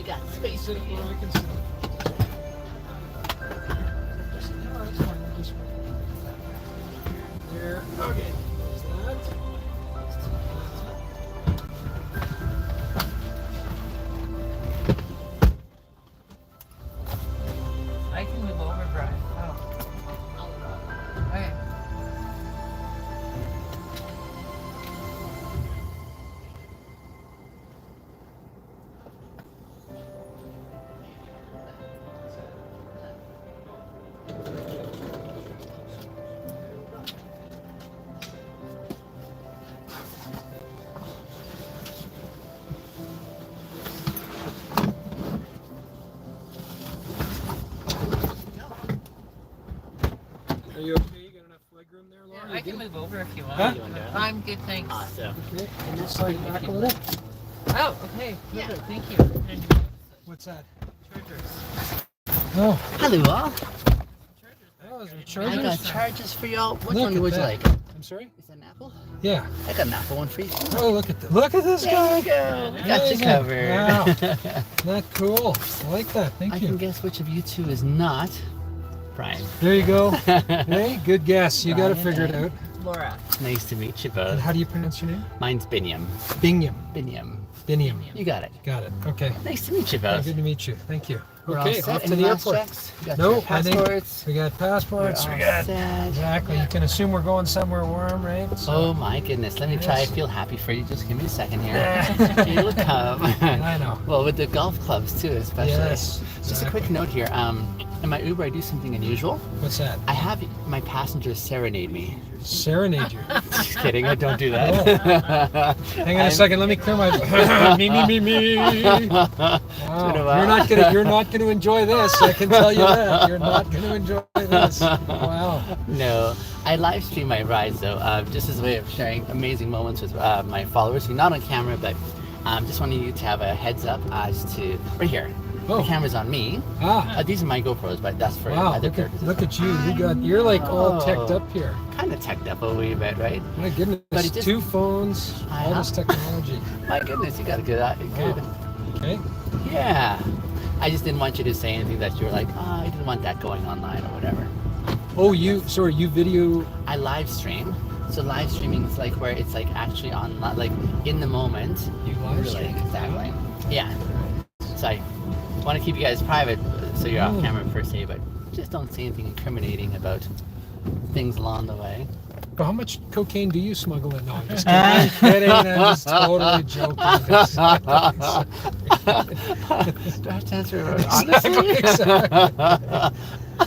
got space for Sit you. where I can sit. No, that's fine. Just there. Okay. There's that. I can move over, Brian. Oh. Okay. Are you okay? You got enough leg room there, Laura? Yeah, I can move over if you want. Huh? You want that? I'm good, thanks. Awesome. Okay. And this side back a little. Oh, okay. Yeah. Perfect. Thank you. And What's that? chargers. Oh, Hello, all. oh, is there I chargers? got charges for y'all. Which Look one at would you that. like? I'm sorry? Is that an apple? Yeah. I got an apple one for you. Oh, look at this There guy. you go. We got you Amazing. covered. Wow. That cool. I like that. Thank I you. can guess which of you two is not Brian. There you go. Hey, good guess. You got to Brian figure it and- out. Laura. Nice to meet you And both. how do you pronounce your name? Mine's Binyam. Bingham. Binyam. Biniam. You got it. Got it. Okay. Nice to meet you Very both. good to meet you. Thank you. We're Okay, all set. off to Any the last airport. checks? We got No, your I think passports. we got passports. We're We all got set. exactly. You can assume we're going somewhere warm, right? So- Oh my goodness. Let me try Yes. to feel happy for you. Just give me a second here. It'll come. I know. Well, with the golf clubs too, especially. Yes. Just a exactly. quick note here. In my Uber, I do something unusual. What's that? I have my passengers serenade me. Serenade you. Just kidding. I don't do that. Hang on a second. Let me clear my. me. Wow. You're not gonna enjoy this. I can tell you that. You're not gonna enjoy this. Wow. No, I live stream my rides though, just as a way of sharing amazing moments with my followers. Who not on camera, but just wanting you to have a heads up as to right here. Oh. The camera's on me. Ah. These are my GoPros, but that's for Wow. other Look at, purposes. look at you. You're like all teched up here. Kind of teched up a wee bit, right? My goodness. But it just- 2 phones. I All know. this technology. My goodness, you got a good. Okay. Yeah. I just didn't want you to say anything that you were like, oh, I didn't want that going online or whatever. Oh, you video. I live stream. So live streaming is like where it's like actually on, like in the moment. You live stream. Exactly. Yeah. So I want to keep you guys private, so you're off camera per se, but just don't say anything incriminating about things along the way. But how much cocaine do you smuggle in? No, I'm just kidding. I'm kidding. I'm just totally joking. Do I have to answer honestly? Exactly.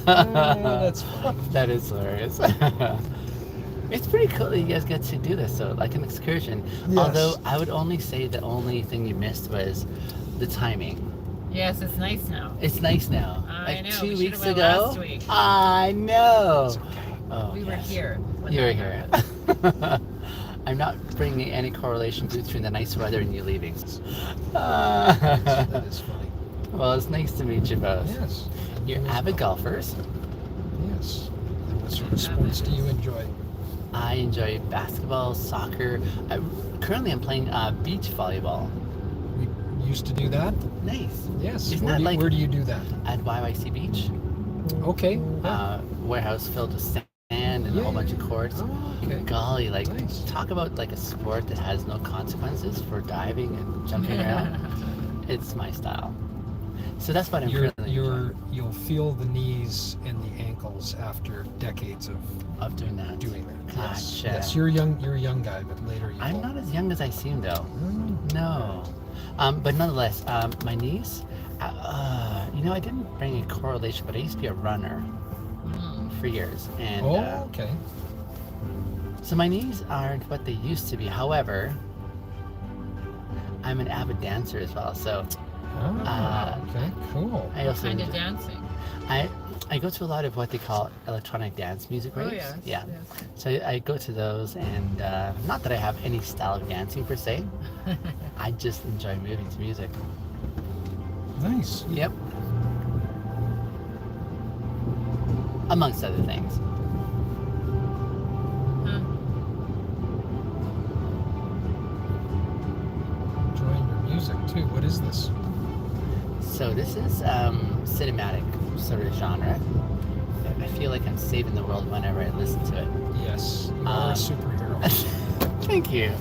That's funny. That is hilarious. It's pretty cool that you guys get to do this, so like an excursion. Yes. Although I would only say the only thing you missed was the timing. Yes, it's nice now. It's nice now. I like know, 2 we weeks should've ago. went last week. I know. It's okay. Oh, We were yes. here. when You were that here. happened. I'm not bringing any correlation between the nice weather and you leaving. That is funny. Well, it's nice to meet you both. Yes. You're avid golfers. Yes. And what sort of sports do you enjoy? I enjoy basketball, soccer. Currently, I'm playing beach volleyball. We used to do that. Nice. Yes. Isn't Where that do, like- where do you do that? At YYC Beach, Okay. warehouse filled with sand and a whole Yeah. bunch of courts. Oh, okay. Golly, like Nice. talk about like a sport that has no consequences for diving and jumping around. It's my style. So that's what I'm currently enjoying You'll feel the knees and the ankles after decades of doing that. doing that. Yes. Gotcha. Yes. You're a young guy, but later you. I'm will. not as young as I seem though. Mm. No. But nonetheless, my knees, I didn't bring a correlation, but I used to be a runner for years. And Oh, okay. so my knees aren't what they used to be. However, I'm an avid dancer as well. So Okay. Cool. I also Kind of enjoy- dancing. I go to a lot of what they call electronic dance music raves. Oh, yes. Yeah. Yes. So I go to those, and not that I have any style of dancing per se. I just enjoy moving to music. Nice. Yep. Amongst other things. Huh. Enjoying your music too. What is this? So this is cinematic sort of genre. I feel like I'm saving the world whenever I listen to it. Yes, you are a superhero. Thank you.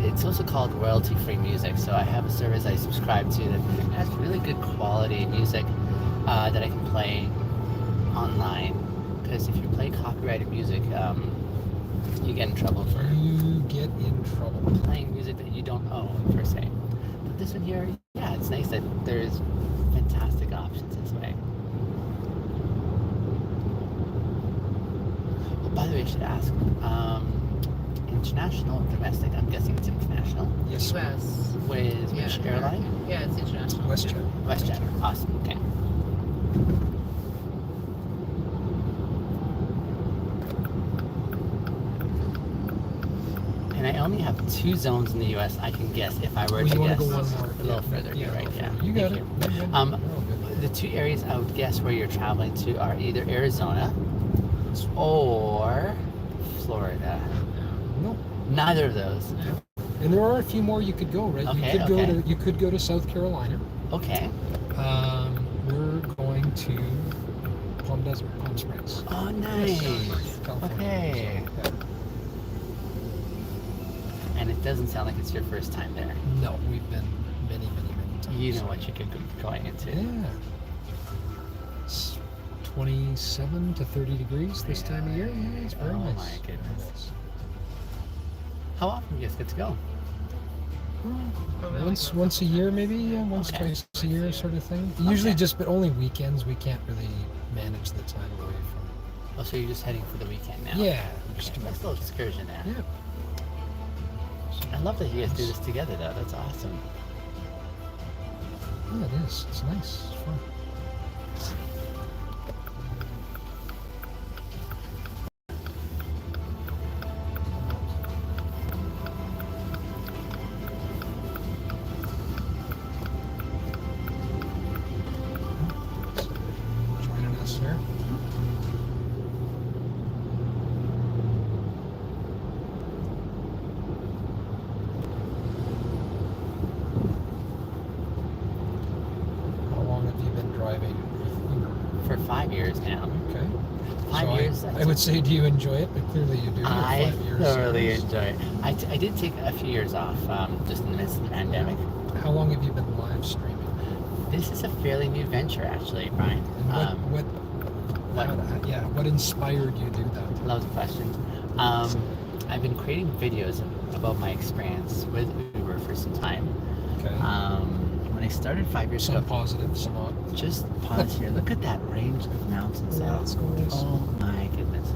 It's also called royalty-free music. So I have a service I subscribe to that has really good quality music that I can play online. Because if you play copyrighted music, you get in trouble for You get in trouble. playing music that you don't own per se. But this one here, yeah, it's nice that there's fantastic options this way. Oh, by the way, I should ask, international or domestic? I'm guessing it's international. Yes, US. With which airline? Yeah, it's international. WestJet. WestJet. Awesome. Okay. And I only have 2 zones in the U.S. I can guess if I were Well, to you want guess. to go one more? A little further. You're right. Yeah. You got Thank it. You're good. Um, You're all good. The 2 areas I would guess where you're traveling to are either Arizona or Florida. No. Neither of those. And there are a few more you could go, right? Okay, you could okay. go to South Carolina. Okay. We're going to Palm Desert, Palm Springs. Oh, nice. California. Okay. Yeah. And it doesn't sound like it's your first time there. No, we've been many times. You know what you could be going into. Yeah. It's 27 to 30 degrees this time of year. Yeah, it's very Oh nice. my goodness. How often do you guys get to go? Once a year, maybe once, Okay. twice a year, sort of thing. Usually Okay. but only weekends. We can't really manage the time away from. Oh, so you're just heading for the weekend now? Yeah, Just just a nice little excursion there. yeah. I love that you guys do this together, though. That's awesome. Yeah, it is. It's nice. It's fun. Joining us here. How long have you been driving with Uber? For 5 years now. Okay. 5 So years. I would say, do you enjoy it? But clearly you do. You're I 5 years. thoroughly in. enjoy it. I did take a few years off, just in the midst of the pandemic. How long have you been live streaming? This is a fairly new venture, actually, Brian. And what what inspired you to do that? Love the question. I've been creating videos about my experience with Uber for some time. Okay. When I started 5 years Some ago, positive, some not. just pause here. Look at that range of mountains. Yeah, now. it's gorgeous. Oh my goodness.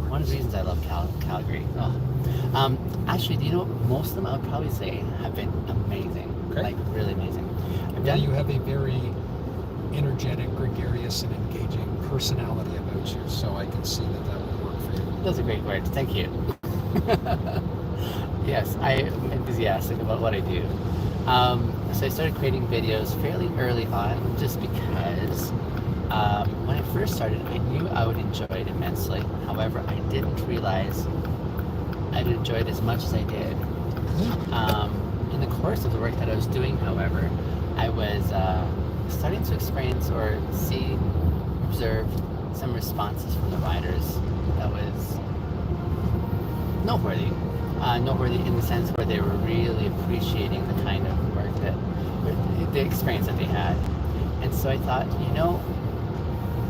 One of the reasons I love Calgary. Oh. Actually, do you know what? Most of them I would probably say have been amazing. Okay. Like really amazing. I've Yeah, done- you have a very energetic, gregarious, and engaging personality about you, so I can see that would work for you. Those are great words. Thank you. Yes, I am enthusiastic about what I do. So I started creating videos fairly early on just because when I first started, I knew I would enjoy it immensely. However, I didn't realize I'd enjoy it as much as I did. In the course of the work that I was doing, however, I was starting to experience or observe some responses from the riders that was noteworthy. Noteworthy in the sense where they were really appreciating the kind of work the experience that they had. And so I thought,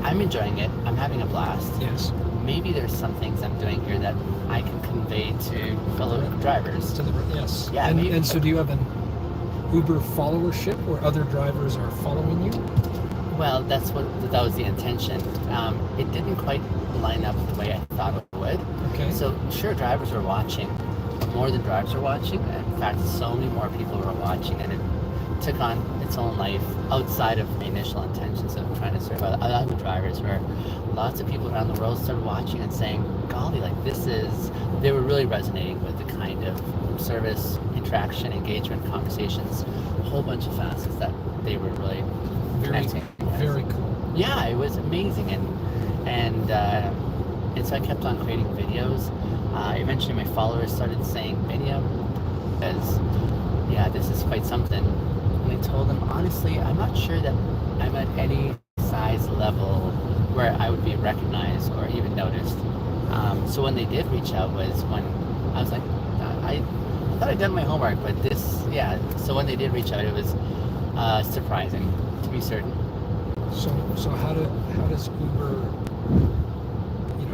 I'm enjoying it. I'm having a blast. Yes. Maybe there's some things I'm doing here that I can convey to fellow drivers. Yes. Yeah, And, maybe. and so do you have an Uber followership where other drivers are following you? Well, that was the intention. It didn't quite line up the way I thought it would. Okay. So sure, drivers were watching, but more than drivers were watching. In fact, so many more people were watching, and it took on its own life outside of my initial intentions of trying to serve other drivers, where lots of people around the world started watching and saying, golly, they were really resonating with the kind of service, interaction, engagement, conversations, a whole bunch of facets that they were really connecting with. Very cool. Yeah, it was amazing, and so I kept on creating videos. Eventually, my followers started saying, "Minium," because this is quite something. And I told them, honestly, I'm not sure that I'm at any size level where I would be recognized or even noticed. So when they did reach out was when I was like, I thought I'd done my homework, but this, yeah. So when they did reach out, it was surprising, to be certain. So how does Uber,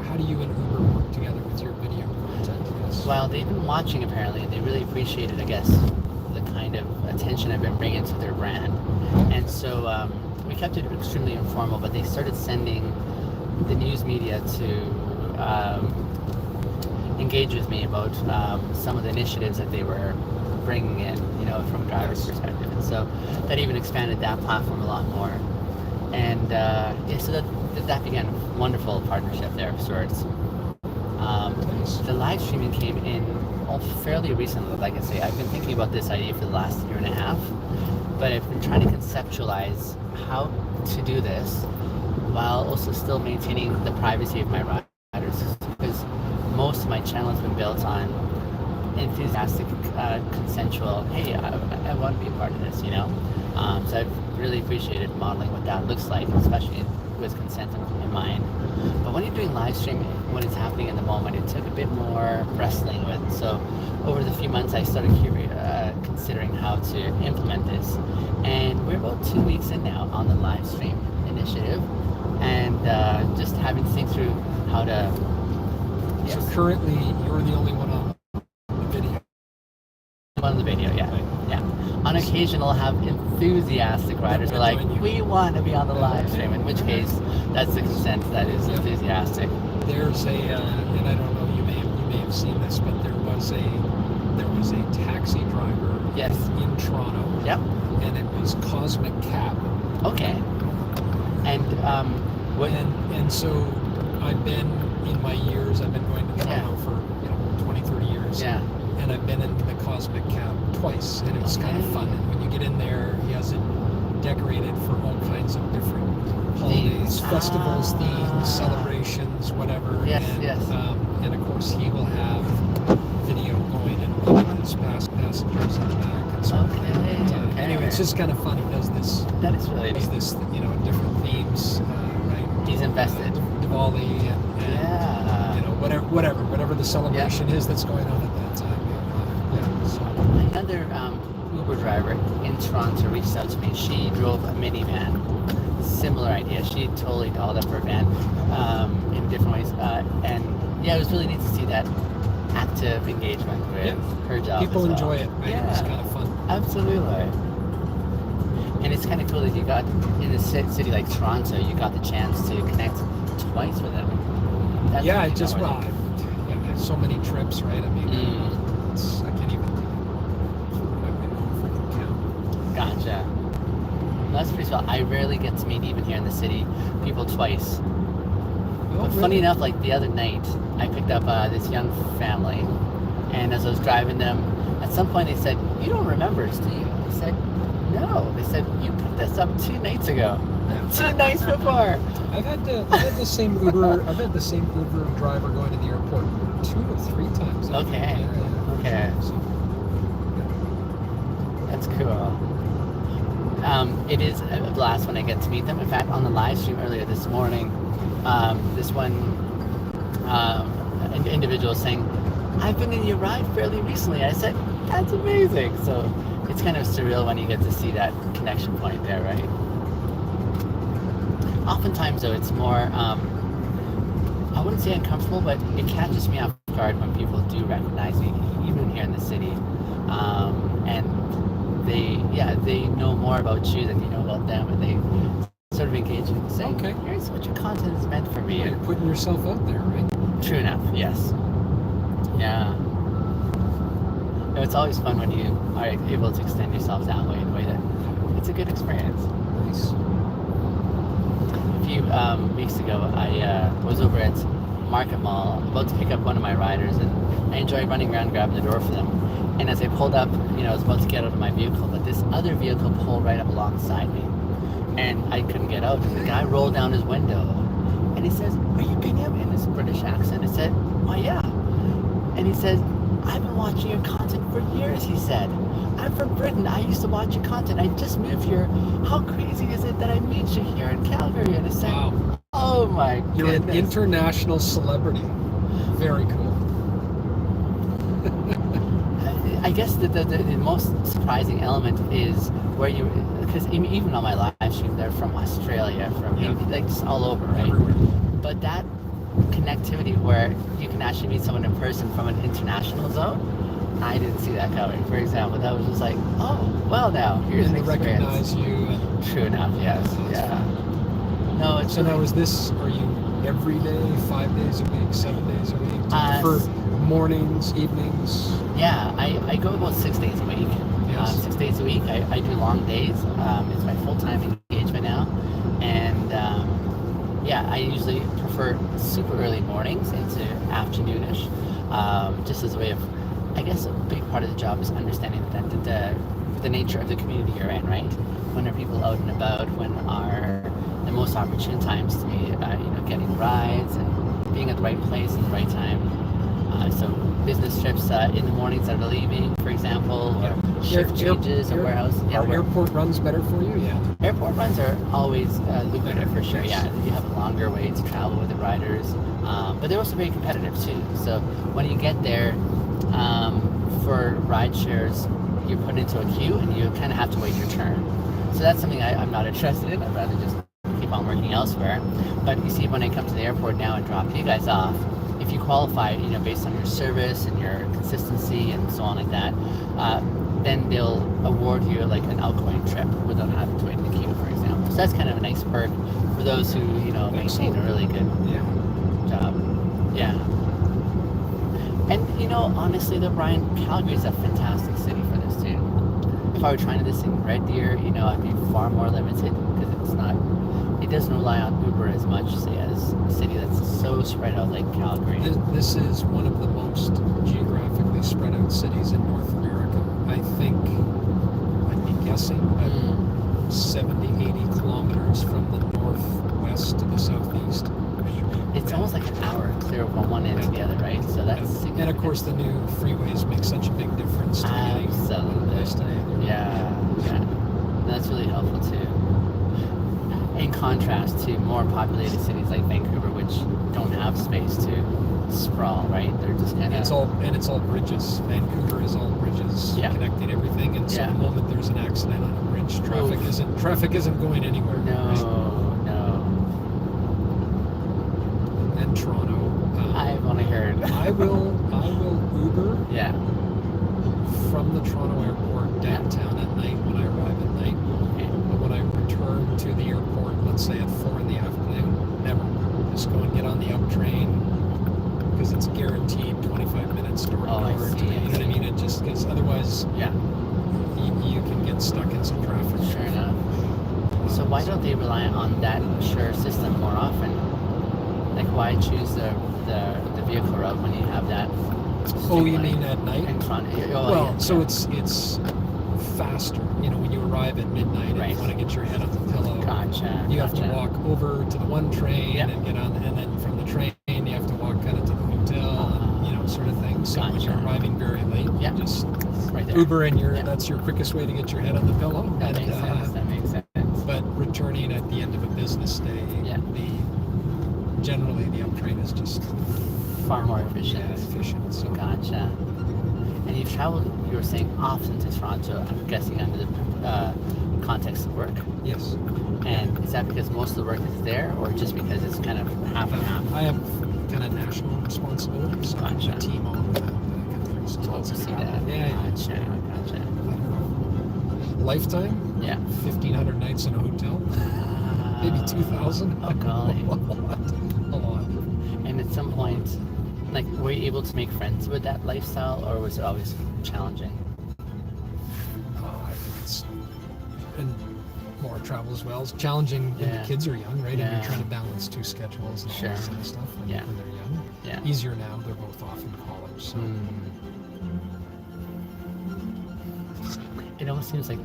how do you and Uber work together with your video content? Yes. Well, they've been watching apparently, and they really appreciated, I guess, the kind of attention I've been bringing to their brand. And so we kept it extremely informal, but they started sending the news media to engage with me about some of the initiatives that they were bringing in, from a driver's perspective. And so that even expanded that platform a lot more. And so that began a wonderful partnership there of sorts. The live streaming came in fairly recently. Like I say, I've been thinking about this idea for the last year and a half, but I've been trying to conceptualize how to do this while also still maintaining the privacy of my riders, because most of my channel has been built on enthusiastic, consensual, hey, I want to be a part of this, so I've really appreciated modeling what that looks like, especially with consent in mind. But when you're doing live streaming, when it's happening in the moment, it took a bit more wrestling with. So over the few months, I started considering how to implement this. And we're about 2 weeks in now on the live stream initiative, and just having to think through how to. So currently, you're the only one on the video. On the video, yeah. Yeah. On occasion, I'll have enthusiastic riders who are like, we want to be on the live stream, in which case, that's the consent that is enthusiastic. There's and I don't know, you may have seen this, but there was a taxi driver in Toronto. Yep. And it was Cosmic Cab. Okay. And and so I've been going to Toronto for 20, 30 years. Yeah. And I've been in the Cosmic Cab twice, and it was kind of fun. And when you get in there, he has it decorated for all kinds of different holidays, festivals, themes, celebrations, whatever. Yes, and, yes. And of course, he will have video going and his passengers in the back and so on. Okay. Anyway, it's just kind of fun. He does this. That is really Does this, different themes, right? He's invested. Diwali and whatever the celebration is that's going on at that time. So. Another Uber driver in Toronto reached out to me. She drove a minivan. Similar idea. She totally dolled up her van in different ways. And it was really neat to see that active engagement with her job. People as well. enjoy it, right? Yeah. It's kind of fun. Absolutely. And it's kind of cool that you got, in a city like Toronto, you got the chance to connect twice with them. That's so many trips, right? I mean, I can't even count. Gotcha. That's pretty cool. I rarely get to meet, even here in the city, people twice. But funny enough, like the other night, I picked up this young family, and as I was driving them, at some point they said, "You don't remember us, do you?" I said, "No." They said, "You picked us up 2 nights ago." 2 nights before. I've had the same Uber driver going to the airport 2 or 3 times. Okay. Okay. That's cool. It is a blast when I get to meet them. In fact, on the live stream earlier this morning, this one individual saying, "I've been in your ride fairly recently." I said, "That's amazing." So it's kind of surreal when you get to see that connection point there, right? Oftentimes, though, it's more, I wouldn't say uncomfortable, but it catches me off guard when people do recognize me, even here in the city. And they know more about you than you know about them, and they sort of engage in saying, "Okay, here's what your content is meant for me." Well, you're putting yourself out there, right? True enough, yes. Yeah. It's always fun when you are able to extend yourself that way in a way that it's a good experience. Nice. A few weeks ago, I was over at Market Mall about to pick up one of my riders, and I enjoyed running around grabbing the door for them. And as I pulled up, I was about to get out of my vehicle, but this other vehicle pulled right up alongside me, and I couldn't get out. And the guy rolled down his window, and he says, "Are you Bingham?" in his British accent. I said, "Oh yeah." And he says, I've been watching your content for years, he said. I'm from Britain. I used to watch your content. I just moved here. How crazy is it that I meet you here in Calgary? And I said, Wow. oh my You're an goodness. international celebrity. Very cool. I guess the most surprising element is where you, because even on my live stream, they're from Australia, from like just all over, right? Everywhere. But that connectivity where you can actually meet someone in person from an international zone, I didn't see that coming. For example, that was just like, oh, well now, here's And an they experience. recognize you. And True enough, yes. That's Yeah. fun. No, it's So now really- is this, are you every day, 5 days a week, 7 days a week? Do you prefer s- mornings, evenings? Yeah, I go about 6 days a week. Yes. 6 days a week. I do long days. It's my full-time engagement now. And yeah, I usually prefer super early mornings into afternoonish. Just as a way of, I guess a big part of the job is understanding that the nature of the community you're in, right? When are people out and about? When are the most opportune times to be, getting rides and being at the right place at the right time? So business trips in the mornings that are leaving, for example, or shift changes at warehouse. Yeah, Are airport runs better for you? Yeah. airport runs are always lucrative for sure. Yeah, you have a longer way to travel with the riders, but they're also very competitive too. So when you get there, for ride shares, you're put into a queue and you kind of have to wait your turn. So that's something I'm not interested in. I'd rather just keep on working elsewhere. But you see, when I come to the airport now and drop you guys off, if you qualify, based on your service and your consistency and so on like that, then they'll award you like an outgoing trip without having to wait in the queue, for example. So that's kind of a nice perk for those who, maintain a really good job. Yeah. And, honestly though, Brian, Calgary is a fantastic city for this too. If I were trying this in Red Deer, I'd be far more limited because it doesn't rely on Uber as much, say, as a city that's so spread out like Calgary. This is one of the most geographically spread out cities in North America. I think, I'd be guessing, but 70, 80 kilometers from the northwest to the southeast. It's almost like an hour clear from one end to the other, right? So that's And of course, the new freeways make such a big difference to getting from one place to the other. Yeah. That's really helpful too. In contrast to more populated cities like Vancouver, which don't have space to sprawl, right? They're just kind of... It's all bridges. Vancouver is all bridges connecting everything, and so the moment there's an accident on a bridge, traffic isn't going anywhere. No. And Toronto. I've only heard. I will Uber from the Toronto airport downtown at night when I arrive at night. Okay. But when I return to the airport, let's say at 4 in the afternoon, never. Just go and get on the up train because it's guaranteed 25 minutes door to door. I see. You know what I mean? It just because otherwise, Yeah. you can get stuck in some traffic. Sure enough. So why don't they rely on that sure system more often? Like why choose the vehicle route when you have that? Oh, you mean at night? In front. Well, so it's faster. When you arrive at midnight and you want to get your head on the pillow, Gotcha. you have to walk over to the one train and get on, and then from the train you have to walk kind of to the hotel, and sort of thing. So when you're arriving very late, you just right there. Uber, and that's your quickest way to get your head on the pillow. That makes sense. That makes sense. But returning at the end of a business day, generally the up train is just far more efficient. Yeah, efficient. So Gotcha. And you've traveled, you were saying, often to Toronto, I'm guessing under the context of work. Yes. And is that because most of the work is there, or just because it's kind of half and half? I have kind of national responsibility, so I have a team on that kind of thing. So To lots of oversee travel. that. Yeah. Gotcha. I don't know. Lifetime? Yeah. 1,500 nights in a hotel? Maybe 2,000? Oh, golly. A lot. And at some point, like, were you able to make friends with that lifestyle, or was it always challenging? I think it's and more travel as well. It's challenging when the kids are young, right? And you're trying to balance two schedules and all that kind of stuff when they're young. Yeah. Easier now. They're both off in college. So. It almost seems like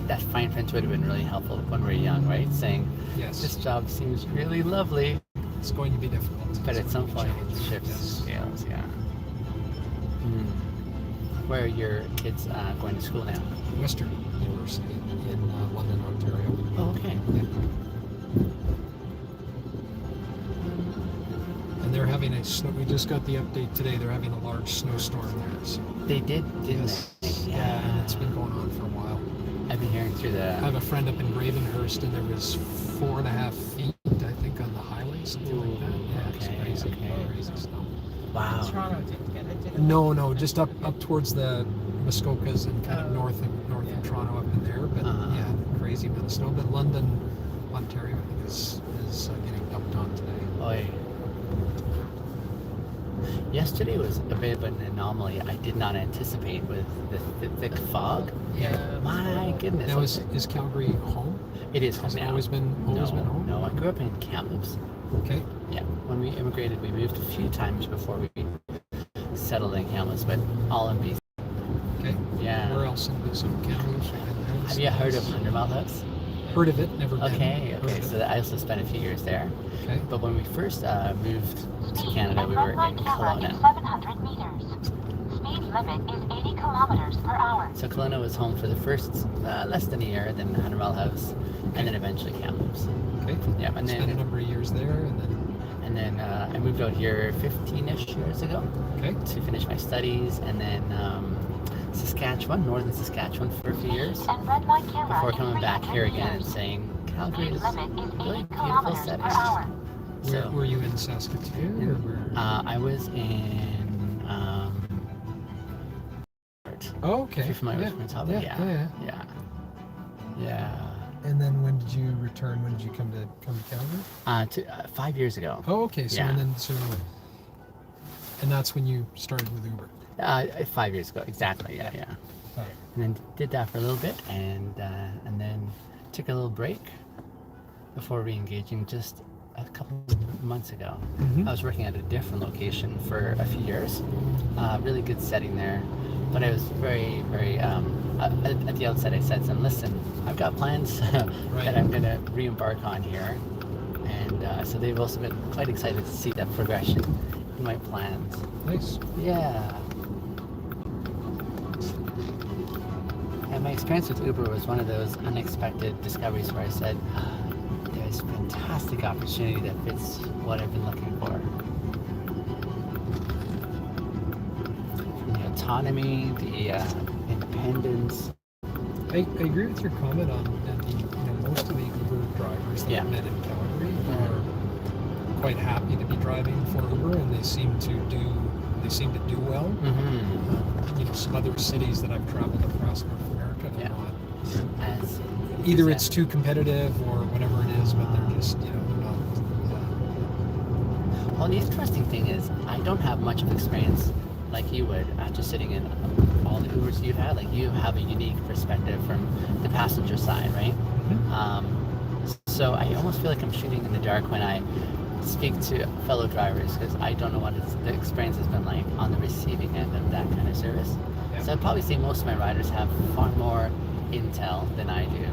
that fine print would have been really helpful when we were young, right? Saying, this job seems really lovely. It's going to be difficult. But at some point, it shifts scales, Where are your kids going to school now? Western University in London, Ontario. Oh, okay. Yeah. And they're having a snow. We just got the update today. They're having a large snowstorm there. So. They did, didn't Yes. they? Yeah, and it's been going on for a while. I've been hearing through I the. have a friend up in Gravenhurst, and there was 4.5 feet, I think, on the highway, something like that. Yeah, it's Okay, crazy, okay. crazy snow. Wow. Toronto didn't get it, did it? No, just up towards the Muskokas and kind of Oh, north of yeah. Toronto up in there. But yeah, crazy amount of snow. But London, Ontario, I think is getting dumped on today. Oy. Yesterday was a bit of an anomaly. I did not anticipate with the thick fog. Yeah. My goodness. Now is Calgary home? It is Has it now. always been home? No, I grew up in Kamloops. Okay. Yeah. When we immigrated, we moved a few times before we settled in Kamloops, but all in BC. Okay. Yeah. Where else in BC? Kamloops? Have you heard of 100 Mile House? Heard of it? Never been. Okay. Heard of it. So I also spent a few years there. Okay. But when we first moved to Canada, we were in Kelowna. 700 meters. Speed limit is 80 kilometers per hour. So Kelowna was home for the first less than a year, then 100 Mile House, and then eventually Kamloops. Okay. Yeah, and Spent a then number of years there, and then I moved out here 15-ish years ago okay. to finish my studies, and then Saskatchewan, northern Saskatchewan for a few years And red light camera before in coming back 300 here again and meters. saying Calgary Speed is limit is 80 really beautiful kilometers setting. per hour. Where So were you in Saskatoon? Or where? I was in. Oh, okay. If you're familiar yeah. with Prince Albert, Yeah. yeah. And then when did you return? When did you come to Calgary? 5 years ago. Oh, okay. So Yeah. and that's when you started with Uber. 5 years ago, exactly. Yeah. Got it. And then did that for a little bit, and then took a little break before re-engaging just a couple of months ago. Mhm. I was working at a different location for a few years. Really good setting there, but I was very, very. At the outset, I said to them, "Listen, I've got plans that I'm going to re-embark on here," and so they've also been quite excited to see that progression in my plans. Nice. Yeah. And my experience with Uber was one of those unexpected discoveries where I said, there's fantastic opportunity that fits what I've been looking for. From the autonomy, the independence. I agree with your comment on the most of the Uber drivers that Yeah. I've met in Calgary are quite happy to be driving for Uber, and they seem to do well. Mm-hmm. Some other cities that I've traveled across North America, they're Yeah. not. As Either it's too competitive or whatever it is, but they're just they're not. Well, the interesting thing is, I don't have much of experience like you would after sitting in all the Ubers you've had. Like, you have a unique perspective from the passenger side, right? So I almost feel like I'm shooting in the dark when I speak to fellow drivers, because I don't know what the experience has been like on the receiving end of that kind of service. Yeah. So I'd probably say most of my riders have far more intel than I do.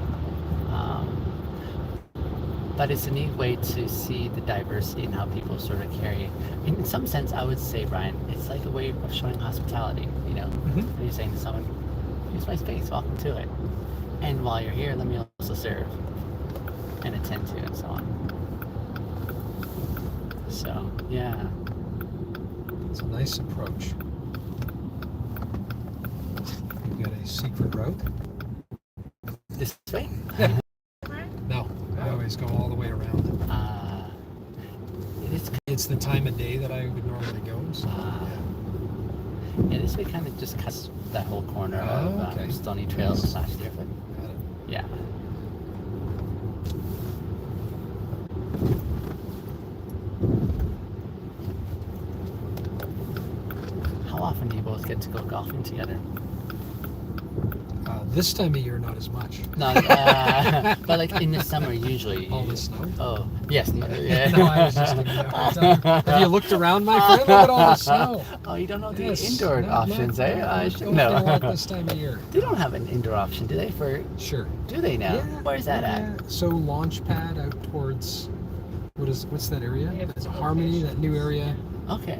But it's a neat way to see the diversity in how people sort of carry. In some sense, I would say, Brian, it's like a way of showing hospitality. When you're saying to someone, "Here's my space, welcome to it. And while you're here, let me also serve and attend to, and so on." So, yeah. It's a nice approach. You got a secret route? This way? No, I always go all the way around. It's the time of day that I would normally go. So, Yeah, this way kind of just cuts that whole corner Oh, of okay. Stony Trail Yes. / Deerfoot. got it. Yeah. How often do you both get to go golfing together? This time of year, not as much. No, but like in the summer usually. All the snow? Oh, yes. No, yeah. No, I was just thinking that. Have you looked around, my friend? Look at all the snow. Oh, you don't know the Yes. indoor No, options, no, eh? no, I go should if know. they want this time of year. They don't have an indoor option, do they? Sure. Do they now? Yeah, Where's that at? yeah. So launch pad out towards what's that area? Yeah, It's it's Harmony, location. that new area. Okay.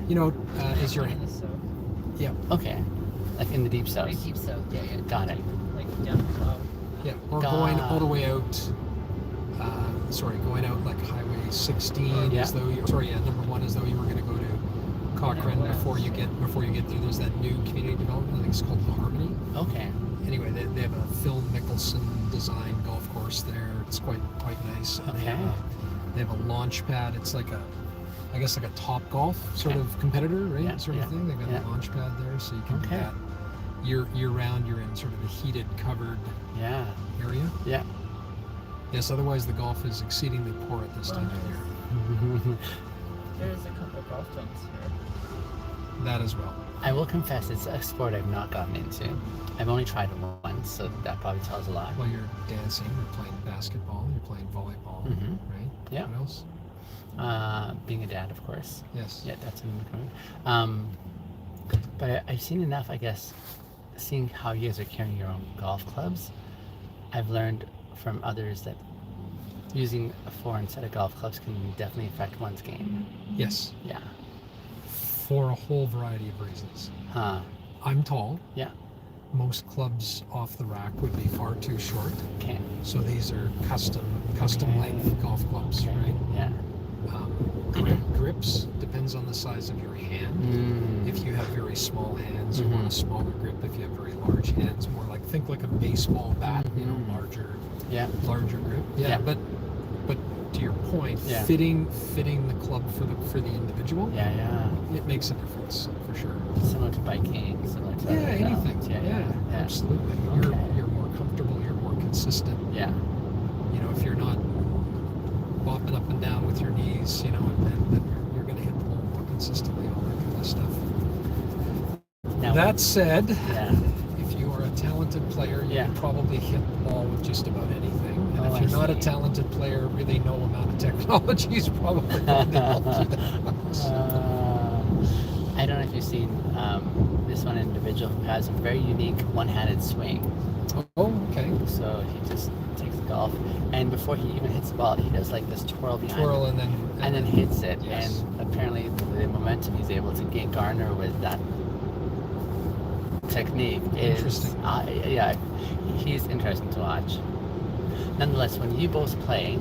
Is your So Yeah. Okay. Like in the deep south. Like deep south, yeah. Got it. Like down below. Yeah, or Got going all the way out. Going out like Highway 16 Yeah. as though you. Sorry, yeah, number 1 as though you were going to go to Cochrane Yeah, before you get there. There's that new community development. I think it's called Harmony. Okay. Anyway, they have a Phil Mickelson designed golf course there. It's quite nice. And Okay. they have a launch pad. It's like I guess like a Top Golf sort Okay. of competitor, right? Yeah, Sort yeah, of thing. They've got yeah. a launch pad there, so you can do Okay. that year round. You're in sort of a heated, covered Yeah. area. Yeah. Yes, otherwise the golf is exceedingly poor at this time of year. There's a couple golf clubs here. That as well. I will confess, it's a sport I've not gotten into. I've only tried it once, so that probably tells a lot. Well, you're dancing, you're playing basketball, you're playing volleyball, Mhm. right? Yeah. What else? Being a dad, of course. Yes. Yeah, that's in the but I've seen enough, I guess, seeing how you guys are carrying your own golf clubs. I've learned from others that using a foreign set of golf clubs can definitely affect one's game. Yes. Yeah. For a whole variety of reasons. Huh. I'm tall. Yeah. Most clubs off the rack would be far too short. Okay. So these are custom Okay. length golf clubs, Okay. right? Yeah. Grips depends on the size of your hand. Mm. If you have very small hands, you Mhm. want a smaller grip. If you have very large hands, more like think like a baseball bat, Mhm. Yeah. larger grip. Yeah, Yeah. but to your point, Yeah. fitting the club for the individual, Yeah. Yeah. it makes a difference for sure. Similar to biking, similar to Yeah, other anything. elements. Yeah. Absolutely. Okay. You're more comfortable. You're more consistent. Yeah. You know, if you're not bopping up and down with your knees, you know, and you're going to hit the ball more consistently, all that kind of stuff. Now, That said, yeah. if you are a talented player, you Yeah. can probably hit the ball with just about anything. And Oh, if you're I not a see. talented player, really no amount of technology is probably going to help you that much. I don't know if you've seen this one individual who has a very unique one-handed swing. Oh, okay. So he just takes the golf, and before he even hits the ball, he does like this twirl behind Twirl it, and and then hits it. Yes. And apparently, the momentum he's able to garner with that technique is Interesting. Yeah, he's interesting to watch. Nonetheless, when you both play,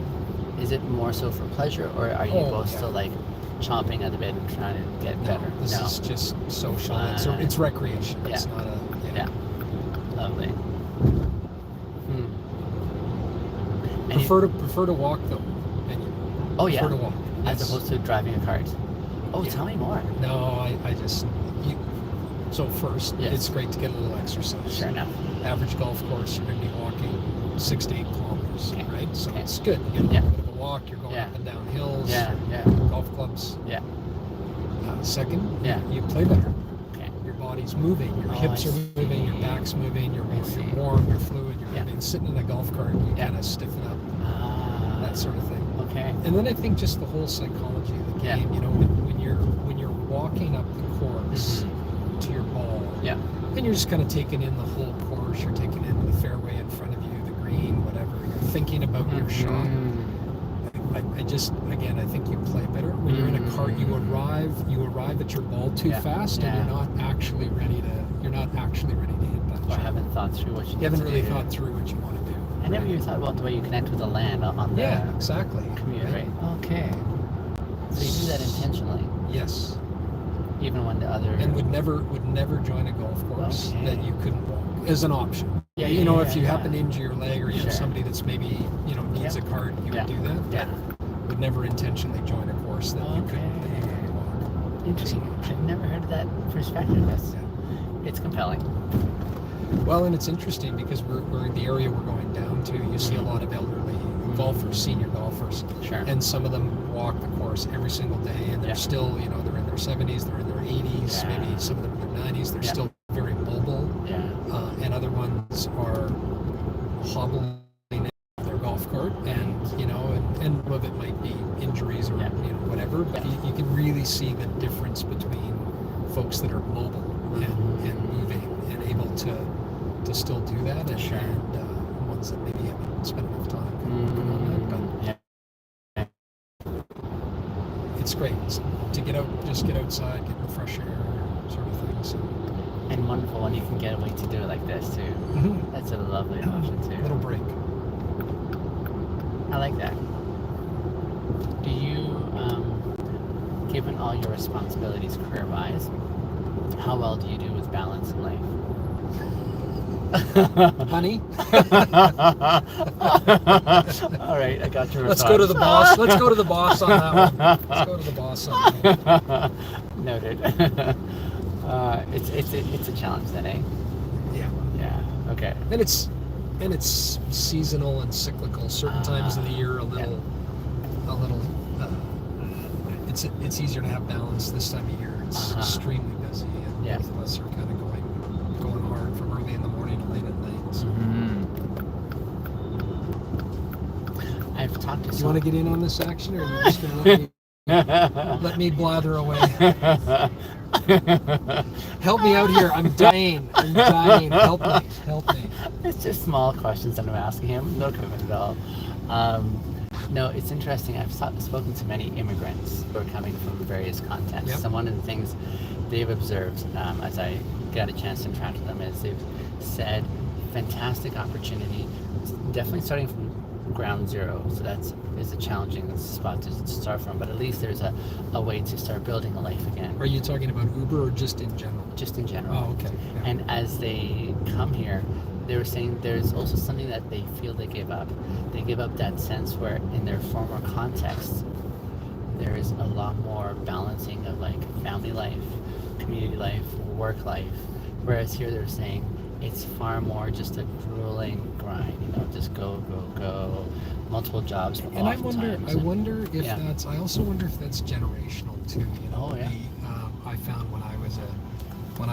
is it more so for pleasure, or are you Oh, both yeah. still like chomping at the bit and trying to get No, better? this is just social. It's recreation. It's Yeah. not a Yeah. Lovely. And you- Prefer to walk though. And you oh yeah, prefer to walk. as Yes. opposed to driving a cart. Oh, Yeah. tell me more. No, I just so first Yes. it's great to get a little exercise. Sure enough. Average golf course, you're going to be walking 6 to 8 kilometers, Okay. right? So Okay. it's good. You get a Yeah. little bit of a walk. You're going Yeah. up and down hills. Yeah, yeah, Golf clubs. yeah. Second, Yeah. you play better. Okay. Your body's moving. Your Oh, hips I are see. moving. Your back's moving. You're see. warm. You're fluid. You're Yeah. moving. Sitting in a golf cart, you Yeah. kind of stiffen up. Ah, That sort of thing. okay. And then I think just the whole psychology of the Yeah. game. You know, when you're walking up the course to your ball, Yeah. and you're just kind of taking in the whole course. You're taking in the fairway in front of you, the green, whatever. You're thinking about your shot. I just, again, I think you play better when you're in a cart. You arrive at your ball too Yeah. fast, Yeah. and you're not actually ready to hit that Or shot. haven't thought through what you You haven't need to really do. thought through what you want to do. I never even thought about the way you connect with the land on the Yeah, exactly. commute, right? Okay. So you do that intentionally, Yes, even when the other. and would never join a golf course Okay. that you couldn't walk as an option. Yeah, You know, yeah, if you yeah. happen to injure your leg or you Sure. have somebody that's maybe needs Yeah. a cart, you Yeah. would do that. Yeah. Would never intentionally join a course that you couldn't walk. Interesting. I've never heard of that perspective. It's compelling. Well, and it's interesting because we're in the area we're going down to. You see a lot of elderly golfers, senior golfers, Sure. and some of them walk the course every single day, and they're Yeah. still, they're in their 70s, they're in their 80s, Yeah. maybe some of them in their 90s. They're Yeah. still very mobile, Yeah. and other ones are hobbling in their golf cart, and and some of it might be injuries or Yeah. whatever. But Yeah. you can really see the difference between folks that are mobile and moving and able to still do that, and, Sure. and ones that maybe haven't spent enough time working on that. But Yeah. it's great to get out, just get outside, get in the fresh air, sort of thing. So wonderful when you can get away to do it like this too. Mhm. That's a lovely option too. Little break. I like that. Do you, given all your responsibilities career-wise, how well do you do with balance in life? Honey, All right, I got your let's response. go to the boss. Let's go to the boss on that one. Let's go to the boss on that one. Noted. It's a challenge then, eh? Yeah. Yeah. Okay. And it's seasonal and cyclical. Certain times of the year, a little. It's easier to have balance this time of year. It's extremely busy, and Yeah. both of us are kind of going hard from early in the morning to late at night. So. I've talked to You some. want to get in on this action, or are you just going to let me blather away? Help me out here. I'm dying. Help me. It's just small questions that I'm asking him. No commitment at all. No, it's interesting. I've spoken to many immigrants who are coming from various continents. Yep. So one of the things they've observed as I got a chance to interact with them is they've said, fantastic opportunity, definitely starting from ground zero. So is a challenging spot to start from, but at least there's a way to start building a life again. Are you talking about Uber or just in general? Just in general. Oh, okay. Yeah. And as they come here, they were saying there's also something that they feel they give up. They give up that sense where in their former context, there is a lot more balancing of like family life, community life, work life. Whereas here they're saying it's far more just a grueling grind, just go, multiple jobs. And I wonder if Yeah. I also wonder if that's generational too. Oh, yeah. I found when I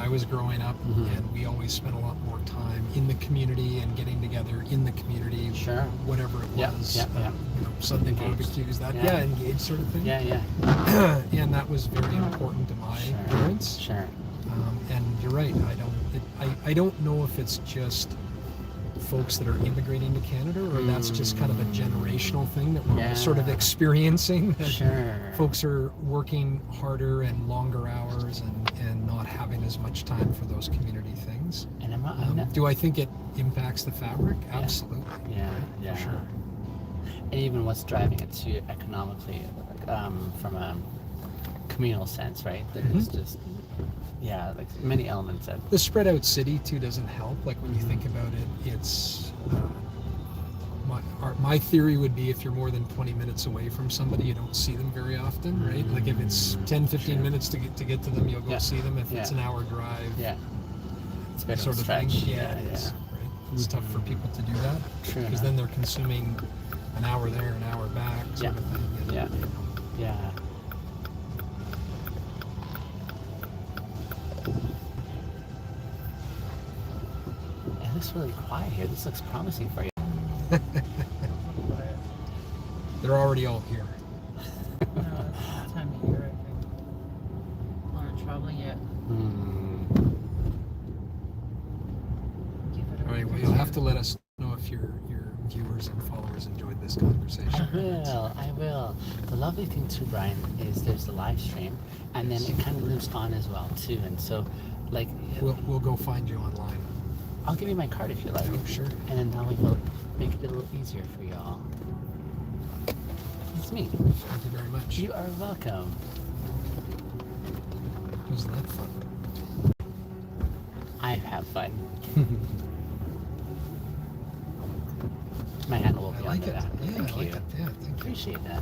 was growing up, and we always spent a lot more time in the community and getting together in the community, Sure. whatever it Yeah, was, yeah, yeah. Sunday Engaged. barbecues, Yeah. engaged sort of thing. Yeah. And that was very important to my parents. Sure. And you're right. I don't know if it's just folks that are immigrating to Canada, or that's just kind of a generational thing that we're sort of experiencing. Sure. Folks are working harder and longer hours and not having as much time for those community things. And I'm not Do I think it impacts the fabric? Absolutely. Yeah. For sure. And even what's driving it too economically, from a communal sense, right? There's just, like many elements of. The spread out city too doesn't help. Like when you think about it, it's my theory would be if you're more than 20 minutes away from somebody, you don't see them very often, right? Like if it's 10, 15 minutes to get to them, you'll go see them. If it's an hour drive, it's a bit sort of a of stretch. thing. Yeah, it is. Right? It's tough for people to do that True because then they're consuming an hour there, an hour back, sort of thing. And, Yeah. It looks really quiet here. This looks promising for you. They're already all here. No, it's the time of year, I think. Aren't traveling yet. Give it a All right. Well, week you'll or have two. to let us know if your viewers and followers enjoyed this conversation. I will. The lovely thing too, Brian, is there's the live stream, and then it kind of lives on as well too. And so, like, We'll go find you online. I'll give you my card if you like. Oh, sure. And then that way we'll make it a little easier for y'all. It's me. Thank you very much. You are welcome. Wasn't that fun? I have fun. My hand will be I like under it. that. Yeah, Thank I like you. it. Yeah, thank you. Appreciate that.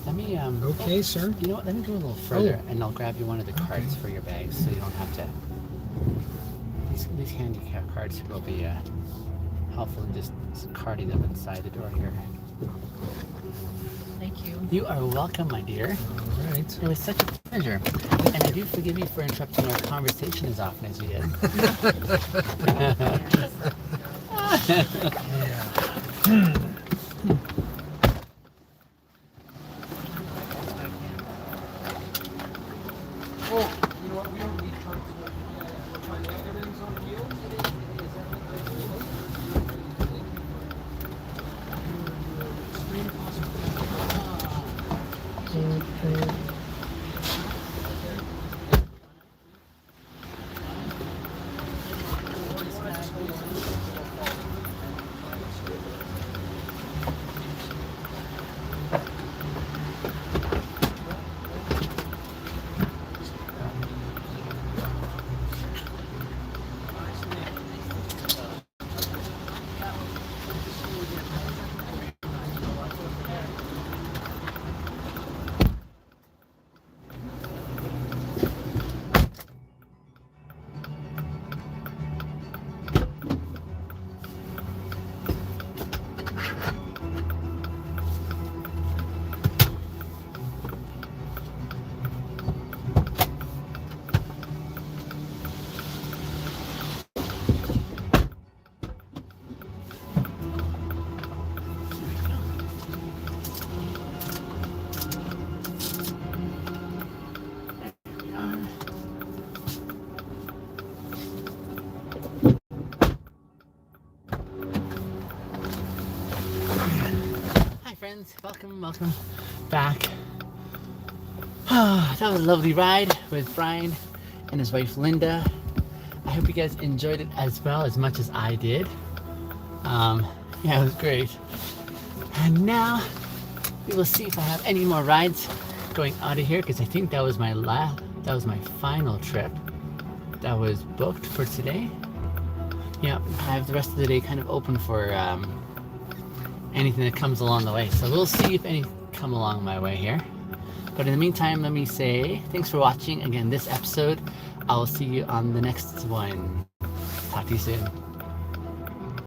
Let me Okay, sir. You know what? Let me go a little further, Oh. and I'll grab you one of the cards Okay. for your bag, so you don't have to. These handicap cards will be helpful in just carding them inside the door here. Thank you. You are welcome, my dear. All right. It was such a pleasure, and I do forgive you for interrupting our conversation as often as you did. Yeah. Oh, you know what? We don't need cards. We're finding out everything's on wheels. friends, welcome back. That was a lovely ride with Brian and his wife Linda. I hope you guys enjoyed it as well as much as I did. Yeah, it was great. And now we will see if I have any more rides going out of here, because I think that was my final trip that was booked for today. Yeah, I have the rest of the day kind of open for anything that comes along the way. So we'll see if any come along my way here. But in the meantime, let me say thanks for watching again this episode. I will see you on the next one. Talk to you soon.